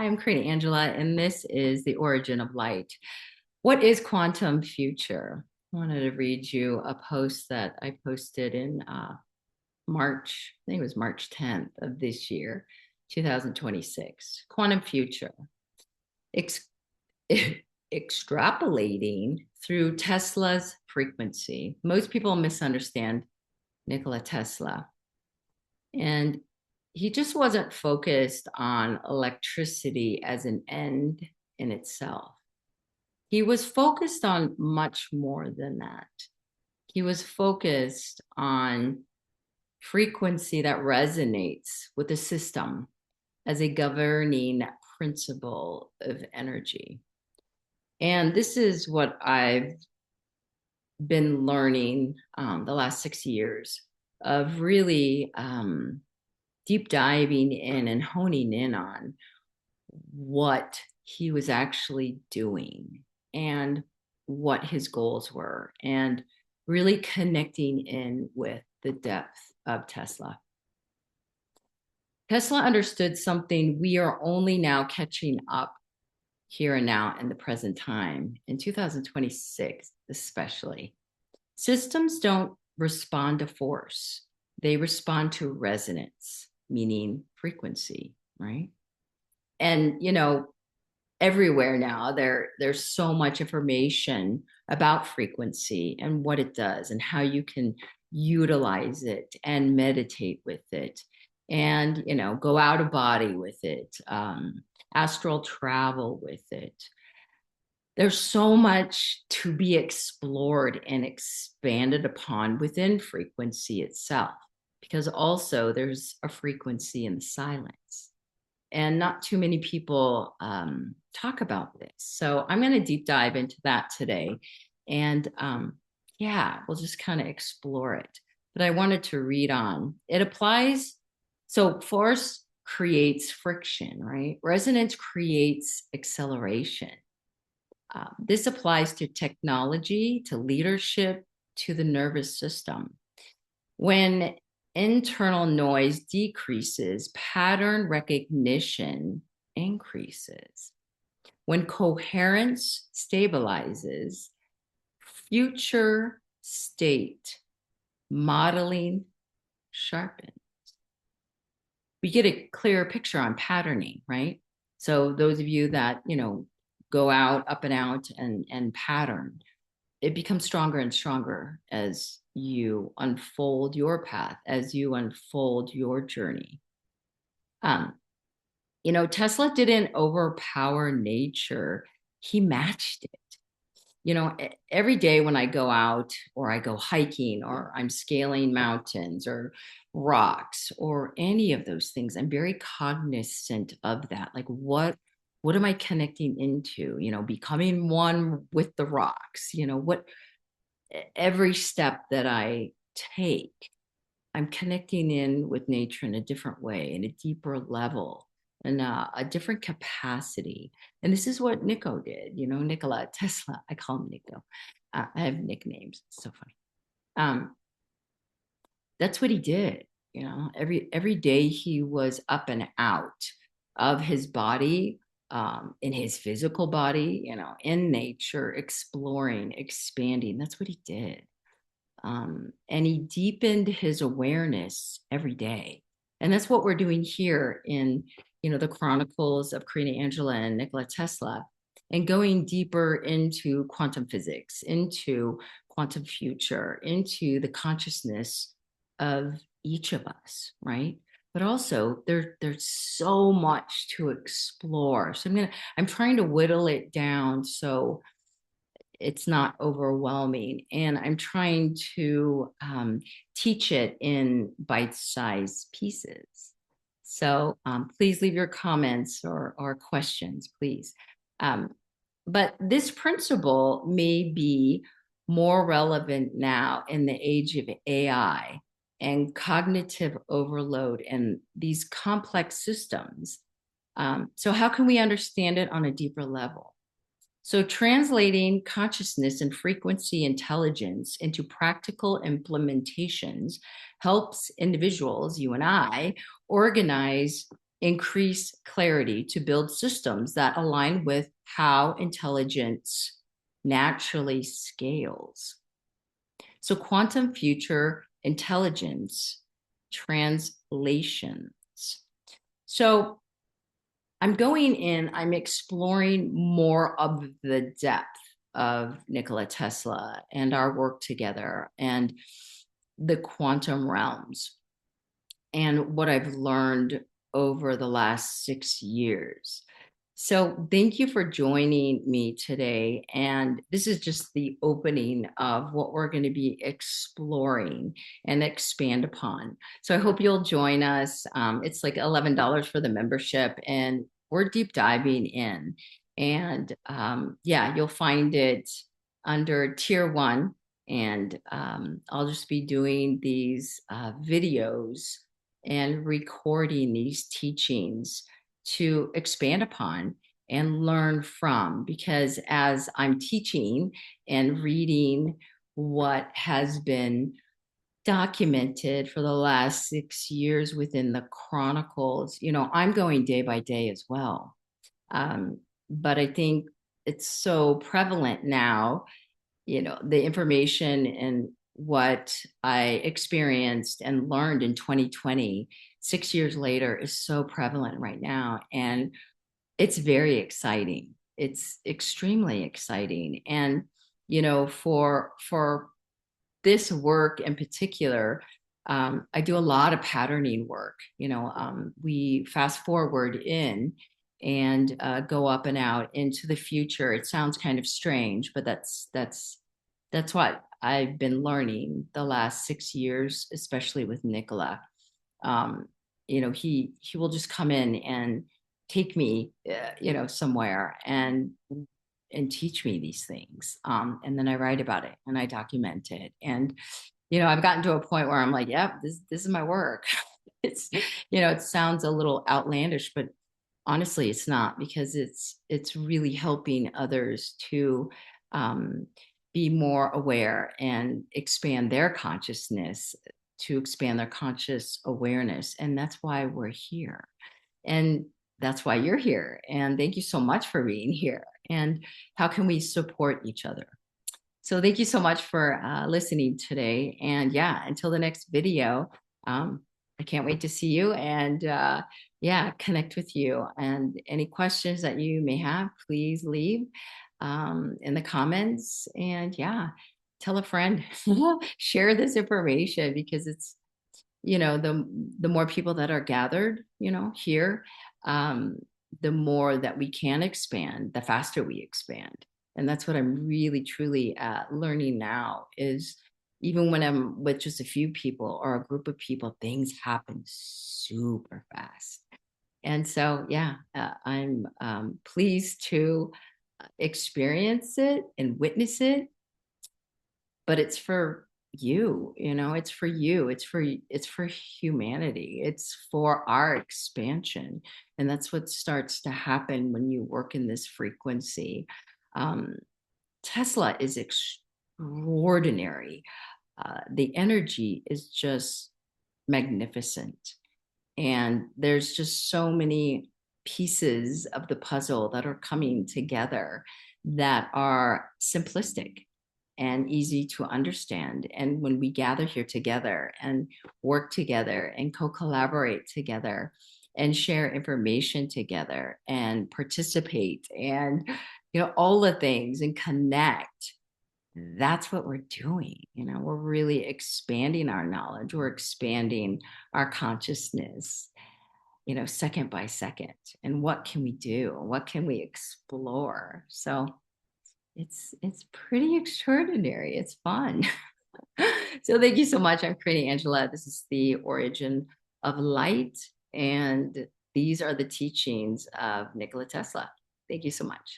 I'm Corina Angela, and this is The Origin of Light. What is quantum future? I wanted to read you a post that I posted in March, I think it was March 10th of this year, 2026. Quantum future. Ex- Extrapolating through Tesla's frequency. Most people misunderstand Nikola Tesla. And he just wasn't focused on electricity as an end in itself. He was focused on much more than that. He was focused on frequency that resonates with the system as a governing principle of energy. And this is what I've been learning the last 6 years of really deep diving in and honing in on what he was actually doing and what his goals were, and really connecting in with the depth of Tesla. Tesla understood something we are only now catching up here and now in the present time, in 2026 especially. Systems don't respond to force, they respond to resonance, meaning frequency, right? And, everywhere now there's so much information about frequency and what it does and how you can utilize it and meditate with it and go out of body with it, astral travel with it. There's so much to be explored and expanded upon within frequency itself, because also there's a frequency in the silence. And not too many people talk about this. So I'm going to deep dive into that today. And we'll just kind of explore it. But I wanted to read on. It applies. So force creates friction, right? Resonance creates acceleration. This applies to technology, to leadership, to the nervous system. When internal noise decreases, pattern recognition increases. When coherence stabilizes, future state modeling sharpens. We get a clearer picture on patterning, right? So those of you that, go out, up and out and pattern, it becomes stronger and stronger as you unfold your path, as you unfold your journey. Tesla didn't overpower nature. He matched it. Every day when I go out or I go hiking or I'm scaling mountains or rocks or any of those things, I'm very cognizant of that. Like what am I connecting into? Becoming one with the rocks, what every step that I take, I'm connecting in with nature in a different way, in a deeper level, and a different capacity. And this is what Nico did, Nikola Tesla. I call him Nico. I have nicknames. It's so funny. That's what he did. Every day he was up and out of his body, in his physical body, in nature, exploring, expanding. That's what he did. And he deepened his awareness every day. And that's what we're doing here in, the Chronicles of Corina Angela and Nikola Tesla, and going deeper into quantum physics, into quantum future, into the consciousness of each of us, right? But also there's so much to explore. So I'm trying to whittle it down so it's not overwhelming. And I'm trying to teach it in bite-sized pieces. So please leave your comments or questions, please. But this principle may be more relevant now in the age of AI and cognitive overload and these complex systems. So how can we understand it on a deeper level? So translating consciousness and frequency intelligence into practical implementations helps individuals, you and I, organize increase clarity to build systems that align with how intelligence naturally scales. So, quantum future intelligence translations. So, I'm exploring more of the depth of Nikola Tesla and our work together and the quantum realms and what I've learned over the last 6 years. So, thank you for joining me today. And this is just the opening of what we're going to be exploring and expand upon. So, I hope you'll join us. It's like $11 for the membership, and we're deep diving in. And yeah, you'll find it under tier one. And I'll just be doing these videos and recording these teachings to expand upon and learn from, because as I'm teaching and reading what has been documented for the last 6 years within the chronicles, I'm going day by day as well. But I think it's so prevalent now, the information and what I experienced and learned in 2020, 6 years later, is so prevalent right now. And it's very exciting. It's extremely exciting. And, for this work in particular, I do a lot of patterning work. We fast forward in and go up and out into the future. It sounds kind of strange, but that's what I've been learning the last 6 years, especially with Nikola. He will just come in and take me, somewhere and teach me these things. And then I write about it and I document it. And, I've gotten to a point where I'm like, yep, this is my work. It's, it sounds a little outlandish, but honestly, it's not, because it's really helping others to be more aware and expand their consciousness, to expand their conscious awareness. And that's why we're here. And that's why you're here. And thank you so much for being here. And how can we support each other? So thank you so much for listening today. And yeah, until the next video, I can't wait to see you and yeah, connect with you. And any questions that you may have, please leave in the comments. And yeah, tell a friend, share this information, because it's, the more people that are gathered, here, the more that we can expand, the faster we expand. And that's what I'm really, truly learning now, is even when I'm with just a few people or a group of people, things happen super fast. And so, yeah, I'm pleased to experience it and witness it, but it's for you, it's for you, it's for humanity, it's for our expansion. And that's what starts to happen when you work in this frequency. Tesla is extraordinary. The energy is just magnificent. And there's just so many pieces of the puzzle that are coming together that are simplistic and easy to understand. And when we gather here together and work together and co-collaborate together and share information together and participate and, all the things and connect, that's what we're doing. We're really expanding our knowledge. We're expanding our consciousness, second by second. And what can we do? What can we explore? So it's pretty extraordinary. It's fun. So thank you so much. I'm Corina Angela. This is the Origin of Light, and these are the teachings of Nikola Tesla. Thank you so much.